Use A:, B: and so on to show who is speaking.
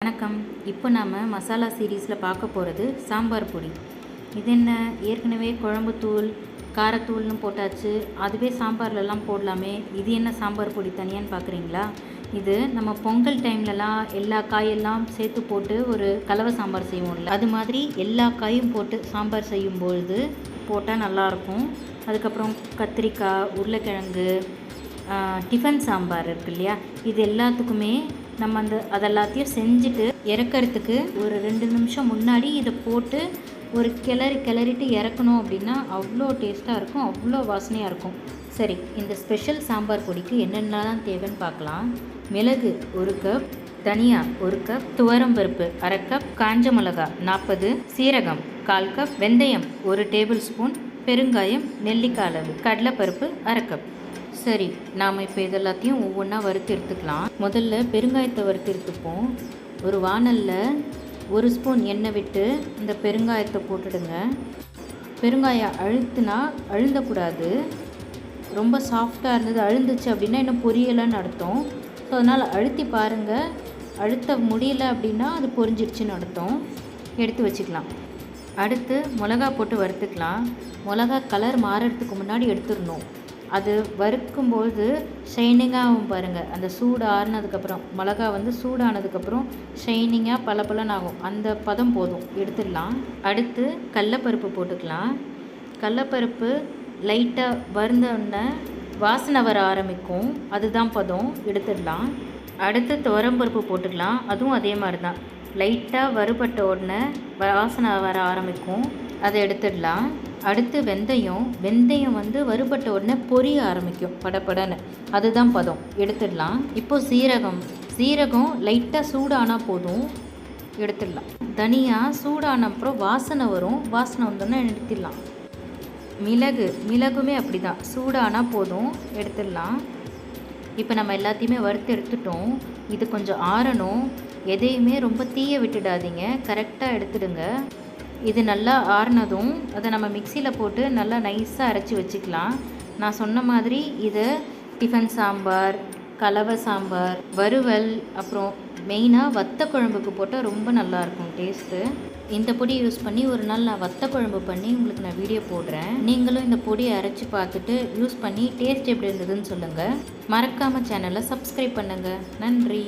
A: வணக்கம். இப்போ நாம் மசாலா சீரீஸில் பார்க்க போகிறது சாம்பார் பொடி. இது என்ன, ஏற்கனவே குழம்புத்தூள் காரத்தூள்னு போட்டாச்சு, அதுவே சாம்பார்லலாம் போடலாமே, இது என்ன சாம்பார் பொடி தனியான்னு பார்க்குறீங்களா? இது நம்ம பொங்கல் டைம்லலாம் எல்லா காயெல்லாம் சேர்த்து போட்டு ஒரு கலவை சாம்பார் செய்வோம்ல, அது மாதிரி எல்லா காயும் போட்டு சாம்பார் செய்யும்பொழுது போட்டால் நல்லாயிருக்கும். அதுக்கப்புறம் கத்திரிக்காய், உருளைக்கிழங்கு, டிஃபன் சாம்பார் இருக்கு இல்லையா, இது எல்லாத்துக்குமே நம்ம அதெல்லாத்தையும் செஞ்சுட்டு இறக்கிறதுக்கு ஒரு 2 நிமிஷம் முன்னாடி இதை போட்டு ஒரு கிளறிட்டு இறக்கணும் அப்படின்னா அவ்வளோ டேஸ்ட்டாக இருக்கும், அவ்வளோ வாசனையாக இருக்கும். சரி, இந்த ஸ்பெஷல் சாம்பார் பொடிக்கு என்னென்னலாம் தேவைன்னு பார்க்கலாம். மிளகு 1 கப், தனியா 1 கப், துவரம்பருப்பு 1/2 கப், காஞ்ச மிளகா 40, சீரகம் 1/4 கப், வெந்தயம் 1 டேபிள் ஸ்பூன், பெருங்காயம் நெல்லிக்காய் அளவு, கடலைப்பருப்பு 1/2 கப். சரி, நாம் இப்போ இதெல்லாத்தையும் ஒவ்வொன்றா வறுத்து எடுத்துக்கலாம். முதல்ல பெருங்காயத்தை வறுத்து எடுத்துப்போம். ஒரு வாணலில் 1 ஸ்பூன் எண்ணெய் விட்டு இந்த பெருங்காயத்தை போட்டுடுங்க. பெருங்காயம் அழுந்தக்கூடாது. ரொம்ப சாஃப்டாக இருந்தது, அழுந்துச்சு அப்படின்னா இன்னும் பொரியலைன்னு அர்த்தம். ஸோ அதனால் அழுத்தி பாருங்கள். அழுத்த முடியல அப்படின்னா அது பொரிஞ்சிடுச்சுன்னு அர்த்தம். எடுத்து வச்சுக்கலாம். அடுத்து மிளகா போட்டு வறுத்துக்கலாம். மிளகா கலர் மாறுறதுக்கு முன்னாடி எடுத்துடணும். அது வறுக்கும்போது ஷைனிங்காகவும் பாருங்கள். அந்த சூடு ஆறுனதுக்கப்புறம் மிளகா சூடானதுக்கப்புறம் ஷைனிங்காக பளபளன்னு ஆகும். அந்த பதம் போதும், எடுத்துடலாம். அடுத்து கடலைப்பருப்பு போட்டுக்கலாம். கடலைப்பருப்பு லைட்டாக வறுந்தோடனே வாசனை வர ஆரம்பிக்கும், அதுதான் பதம், எடுத்துடலாம். அடுத்து துவரம்பருப்பு போட்டுக்கலாம். அதுவும் அதே மாதிரி தான், லைட்டாக வறுபட்ட உடனே வாசனை வர ஆரம்பிக்கும், அதை எடுத்துடலாம். அடுத்து வெந்தயம் வறுபட்ட உடனே பொரிய ஆரம்பிக்கும் படப்படன்னு, அதுதான் பதம், எடுத்துடலாம். இப்போது சீரகம் லைட்டாக சூடானால் போதும், எடுத்துடலாம். தனியாக சூடான அப்புறம் வாசனை வரும், வாசனை வந்தோன்னே எடுத்துடலாம். மிளகுமே அப்படி தான், சூடானால் போதும், எடுத்துடலாம். இப்போ நம்ம எல்லாத்தையுமே வறுத்து எடுத்துட்டோம். இது கொஞ்சம் ஆறணும். எதையுமே ரொம்ப தீய விட்டுடாதீங்க, கரெக்டாக எடுத்துடுங்க. இது நல்லா ஆறுனதும் அதை நம்ம மிக்சியில் போட்டு நல்லா நைஸாக அரைச்சி வச்சுக்கலாம். நான் சொன்ன மாதிரி இதை டிஃபன் சாம்பார், கலவை சாம்பார், வறுவல், அப்புறம் மெயினாக வத்த குழம்புக்கு போட்டால் ரொம்ப நல்லாயிருக்கும் டேஸ்ட்டு. இந்த பொடி யூஸ் பண்ணி ஒரு நாள் நான் வத்த குழம்பு பண்ணி உங்களுக்கு நான் வீடியோ போடுறேன். நீங்களும் இந்த பொடியை அரைச்சி பார்த்துட்டு யூஸ் பண்ணி டேஸ்ட் எப்படி இருந்ததுன்னு சொல்லுங்கள். மறக்காமல் சேனலை சப்ஸ்கிரைப் பண்ணுங்கள். நன்றி.